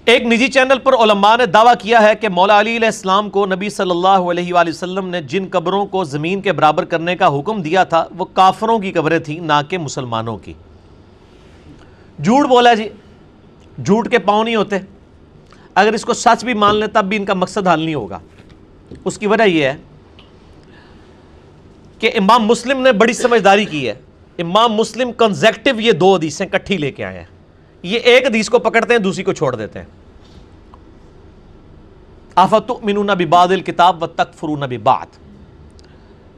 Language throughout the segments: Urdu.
ایک نجی چینل پر علماء نے دعویٰ کیا ہے کہ مولا علی علیہ السلام کو نبی صلی اللہ علیہ وآلہ وسلم نے جن قبروں کو زمین کے برابر کرنے کا حکم دیا تھا وہ کافروں کی قبریں تھیں، نہ کہ مسلمانوں کی۔ جھوٹ بولا جی، جھوٹ کے پاؤں نہیں ہوتے۔ اگر اس کو سچ بھی مان لیں تب بھی ان کا مقصد حل نہیں ہوگا۔ اس کی وجہ یہ ہے کہ امام مسلم نے بڑی سمجھداری کی ہے۔ امام مسلم کنزیکٹو یہ دو حدیثیں کٹھی لے کے آئے ہیں۔ یہ ایک حدیث کو پکڑتے ہیں، دوسری کو چھوڑ دیتے ہیں۔ افتؤمنون ببعض الکتاب وتکفرون ببعض،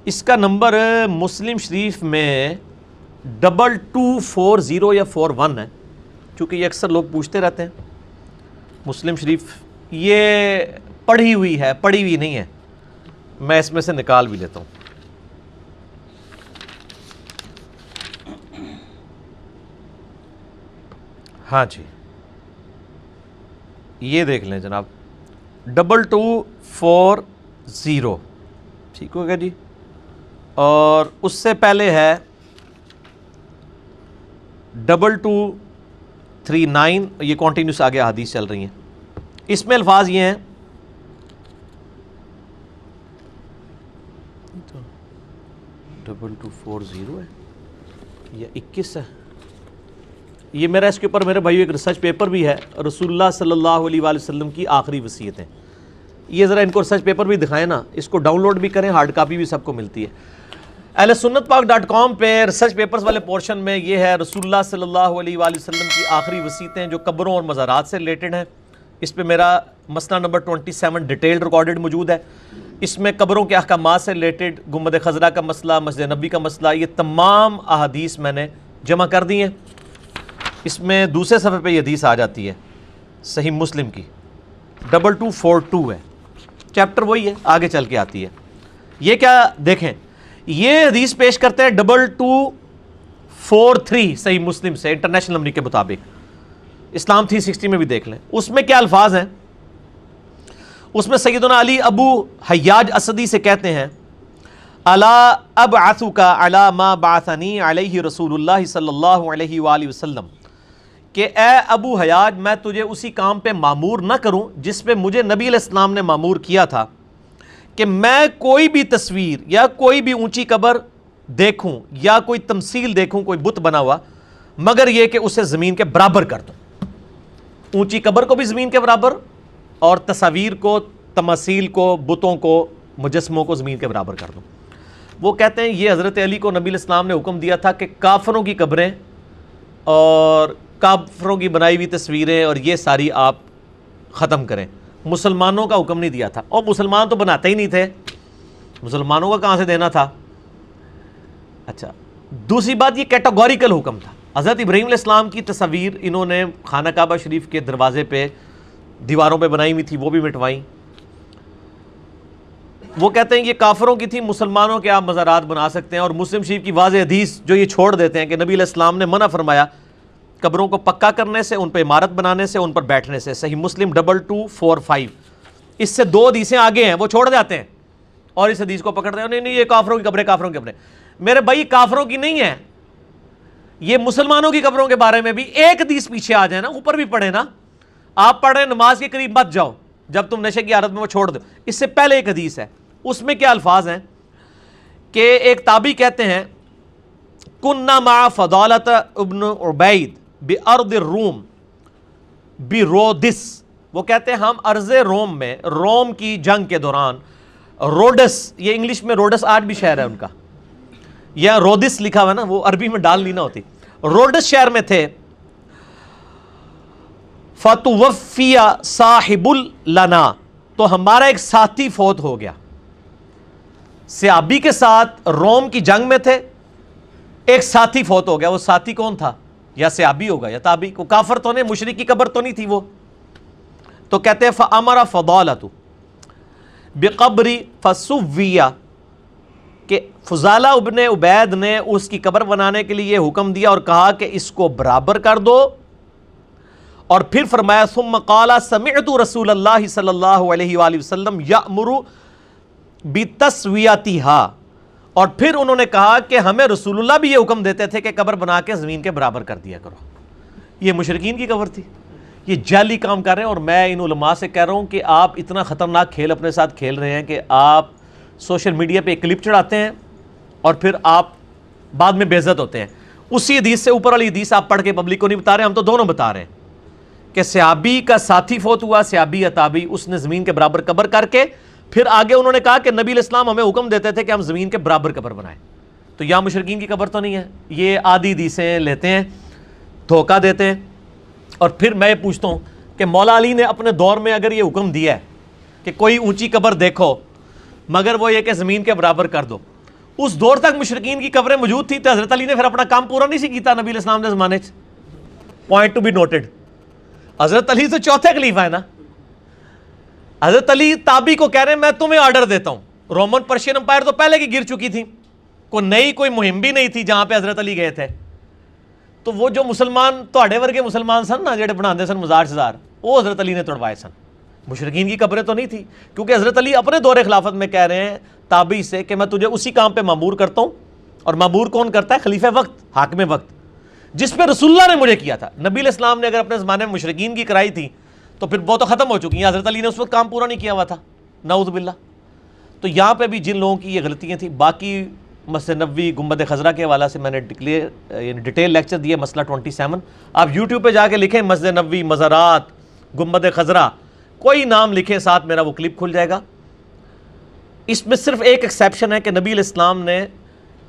اس کا نمبر مسلم شریف میں 2240 یا 41 ہے، چونکہ یہ اکثر لوگ پوچھتے رہتے ہیں۔ مسلم شریف یہ پڑھی ہوئی ہے، پڑھی ہوئی نہیں ہے، میں اس میں سے نکال بھی لیتا ہوں۔ ہاں جی، یہ دیکھ لیں جناب، 2240 ٹھیک ہوگا جی، اور اس سے پہلے ہے 2239، یہ کنٹینیوس آگے حدیث چل رہی ہیں۔ اس میں الفاظ یہ ہیں 2240 ہے یا 21 ہے، یہ میرا اس کے اوپر میرے بھائیو ایک ریسرچ پیپر بھی ہے، رسول اللہ صلی اللہ علیہ وآلہ وسلم کی آخری وصیتیں۔ یہ ذرا ان کو ریسرچ پیپر بھی دکھائیں نا، اس کو ڈاؤن لوڈ بھی کریں، ہارڈ کاپی بھی سب کو ملتی ہے۔ اہل سنت پاک.com پہ ریسرچ پیپرز والے پورشن میں یہ ہے رسول اللہ صلی اللہ علیہ وآلہ وسلم کی آخری وصیتیں جو قبروں اور مزارات سے ریلیٹڈ ہیں۔ اس پہ میرا مسئلہ نمبر 27 ڈیٹیلڈ ریکارڈڈ موجود ہے۔ اس میں قبروں کے احکامات سے ریلیٹڈ، گنبد خضرا کا مسئلہ، مسجد نبی کا مسئلہ، یہ تمام احادیث میں نے جمع کر دی ہیں۔ اس میں دوسرے صفحے پہ یہ حدیث آ جاتی ہے صحیح مسلم کی، 2242 ہے، چیپٹر وہی ہے، آگے چل کے آتی ہے۔ یہ کیا دیکھیں، یہ حدیث پیش کرتے ہیں 2243 صحیح مسلم سے، انٹرنیشنل نمبر کے مطابق۔ اسلام 360 میں بھی دیکھ لیں، اس میں کیا الفاظ ہیں۔ اس میں سیدنا علی ابو حیاج اسدی سے کہتے ہیں الا ابعثک علی ما بعثنی علیہ رسول اللہ صلی اللہ علیہ وآلہ وسلم، کہ اے ابو حیاج میں تجھے اسی کام پہ معمور نہ کروں جس پہ مجھے نبی علیہ السلام نے معمور کیا تھا، کہ میں کوئی بھی تصویر یا کوئی بھی اونچی قبر دیکھوں یا کوئی تمثیل دیکھوں، کوئی بت بنا ہوا، مگر یہ کہ اسے زمین کے برابر کر دوں۔ اونچی قبر کو بھی زمین کے برابر، اور تصاویر کو، تماثیل کو، بتوں کو، مجسموں کو زمین کے برابر کر دوں۔ وہ کہتے ہیں یہ حضرت علی کو نبی علیہ السلام نے حکم دیا تھا کہ کافروں کی قبریں اور کافروں کی بنائی ہوئی تصویریں اور یہ ساری آپ ختم کریں، مسلمانوں کا حکم نہیں دیا تھا، اور مسلمان تو بناتے ہی نہیں تھے، مسلمانوں کا کہاں سے دینا تھا۔ اچھا، دوسری بات یہ کیٹاگوریکل حکم تھا۔ حضرت ابراہیم علیہ السلام کی تصاویر انہوں نے خانہ کعبہ شریف کے دروازے پہ دیواروں پہ بنائی ہوئی تھی، وہ بھی مٹوائیں۔ وہ کہتے ہیں یہ کافروں کی تھی، مسلمانوں کے آپ مزارات بنا سکتے ہیں، اور مسلم شریف کی واضح حدیث جو یہ چھوڑ دیتے ہیں کہ نبی علیہ السلام نے منع فرمایا قبروں کو پکا کرنے سے، ان پہ عمارت بنانے سے، ان پر بیٹھنے سے۔ صحیح مسلم 2245۔ اس سے دو حدیثیں آگے ہیں، وہ چھوڑ جاتے ہیں اور اس حدیث کو پکڑتے ہیں، نہیں یہ کافروں کی قبریں، کافروں کی قبریں۔ میرے بھائی کافروں کی نہیں ہے، یہ مسلمانوں کی قبروں کے بارے میں بھی ایک حدیث پیچھے آ جائے نا، اوپر بھی پڑھے نا۔ آپ پڑھ رہے ہیں نماز کے قریب مت جاؤ جب تم نشے کی حالت میں، وہ چھوڑ دو۔ اس سے پہلے ایک حدیث ہے، اس میں کیا الفاظ ہیں کہ ایک تابعی کہتے ہیں کننا مع فضالۃ ابن عبید بارض الروم برودس، وہ کہتے ہیں ہم ارض روم میں، روم کی جنگ کے دوران، روڈس، یہ انگلش میں روڈس آج بھی شہر ہے ان کا، یا رودس لکھا ہوا نا، وہ عربی میں ڈال لینا ہوتی، روڈس شہر میں تھے۔ فتوفی صاحب لنا، تو ہمارا ایک ساتھی فوت ہو گیا۔ صحابی کے ساتھ روم کی جنگ میں تھے، ایک ساتھی فوت ہو گیا۔ وہ ساتھی کون تھا؟ یا صحابی ہوگا یا تابعی، کو کافر تو نہیں، مشرک کی قبر تو نہیں تھی وہ۔ تو کہتے ہیں فامر فضالۃ بقبر فسویہ، کہ فضالہ ابن عبید نے اس کی قبر بنانے کے لیے حکم دیا اور کہا کہ اس کو برابر کر دو، اور پھر فرمایا ثم قال سمعت رسول اللہ صلی اللہ علیہ وآلہ وسلم یأمر بتسویتھا، اور پھر انہوں نے کہا کہ ہمیں رسول اللہ بھی یہ حکم دیتے تھے کہ قبر بنا کے زمین کے برابر کر دیا کرو۔ یہ مشرکین کی قبر تھی، یہ جعلی کام کر رہے ہیں. اور میں ان علماء سے کہہ رہا ہوں کہ آپ اتنا خطرناک کھیل اپنے ساتھ کھیل رہے ہیں کہ آپ سوشل میڈیا پہ ایک کلپ چڑھاتے ہیں اور پھر آپ بعد میں بے عزت ہوتے ہیں. اسی حدیث سے اوپر والی حدیث آپ پڑھ کے پبلک کو نہیں بتا رہے, ہم تو دونوں بتا رہے ہیں کہ صحابی کا ساتھی فوت ہوا, صحابی اتابی, اس نے زمین کے برابر قبر کر کے پھر آگے انہوں نے کہا کہ نبی علیہ السلام ہمیں حکم دیتے تھے کہ ہم زمین کے برابر قبر بنائیں. تو یہاں مشرکین کی قبر تو نہیں ہے. یہ آدھی حدیثیں لیتے ہیں, دھوکہ دیتے ہیں. اور پھر میں یہ پوچھتا ہوں کہ مولا علی نے اپنے دور میں اگر یہ حکم دیا ہے کہ کوئی اونچی قبر دیکھو مگر وہ یہ کہ زمین کے برابر کر دو, اس دور تک مشرکین کی قبریں موجود تھی تو حضرت علی نے پھر اپنا کام پورا نہیں سی کیتا نبی علیہ السلام کے زمانے سے. Point to be noted. Hazrat Ali تو چوتھے خلیفہ ہے نا. حضرت علی تابی کو کہہ رہے ہیں میں تمہیں آرڈر دیتا ہوں. رومن پرشین امپائر تو پہلے کی گر چکی تھی, کوئی مہم بھی نہیں تھی جہاں پہ حضرت علی گئے تھے. تو وہ جو مسلمان تواڈے ورگے مسلمان سن نا جڑے بناندے سن مزار شزار, وہ حضرت علی نے توڑوائے سن. مشرکین کی قبریں تو نہیں تھی, کیونکہ حضرت علی اپنے دور خلافت میں کہہ رہے ہیں تابعی سے کہ میں تجھے اسی کام پہ مامور کرتا ہوں. اور مامور کون کرتا ہے؟ خلیفہ وقت, حاکم وقت, جس پہ رسول اللہ نے مجھے کیا تھا. نبی علیہ السلام نے اگر اپنے زمانے میں مشرکین کی کرائی تھی تو پھر وہ تو ختم ہو چکی ہیں. حضرت علی نے اس وقت کام پورا نہیں کیا ہوا تھا, نعوذ باللہ. تو یہاں پہ بھی جن لوگوں کی یہ غلطیاں تھیں. باقی مسجد نبوی گنبد خضرا کے حوالے سے میں نے ڈیٹیل لیکچر دیا, مسئلہ 27. آپ یوٹیوب پہ جا کے لکھیں مسجد نبوی, مزارات, گنبد خضرا, کوئی نام لکھیں ساتھ میرا وہ کلپ کھل جائے گا. اس میں صرف ایک ایکسیپشن ہے کہ نبی علیہ السلام نے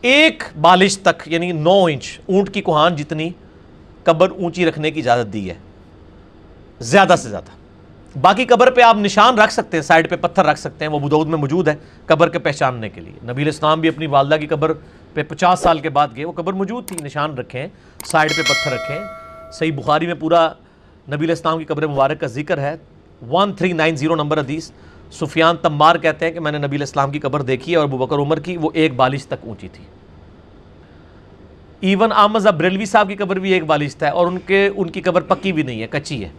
ایک بالش تک یعنی 9 انچ اونٹ کی کوہان جتنی قبر اونچی رکھنے کی اجازت دی ہے, زیادہ سے زیادہ. باقی قبر پہ آپ نشان رکھ سکتے ہیں, سائڈ پہ پتھر رکھ سکتے ہیں, وہ ابو داؤد میں موجود ہے قبر کے پہچاننے کے لیے. نبی علیہ السلام بھی اپنی والدہ کی قبر پہ 50 سال کے بعد گئے, وہ قبر موجود تھی, نشان رکھیں, سائڈ پہ پتھر رکھیں. صحیح بخاری میں پورا نبی علیہ السلام کی قبر مبارک کا ذکر ہے, 1390 نمبر حدیث. سفیان تمار کہتے ہیں کہ میں نے نبی علیہ السلام کی قبر دیکھی ہے اور ابوبکر عمر کی, وہ ایک بالش تک اونچی تھی. ایون احمد بریلوی صاحب کی قبر بھی ایک بالش تھا, اور ان کی قبر پکی بھی نہیں ہے, کچی ہے,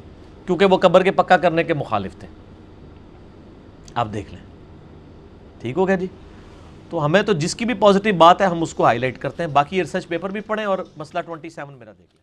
کیونکہ وہ قبر کے پکا کرنے کے مخالف تھے. آپ دیکھ لیں. ٹھیک ہو گیا جی. تو ہمیں تو جس کی بھی پازیٹیو بات ہے ہم اس کو ہائی لائٹ کرتے ہیں. باقی ریسرچ پیپر بھی پڑھیں اور مسئلہ 27 میرا دیکھ لیں.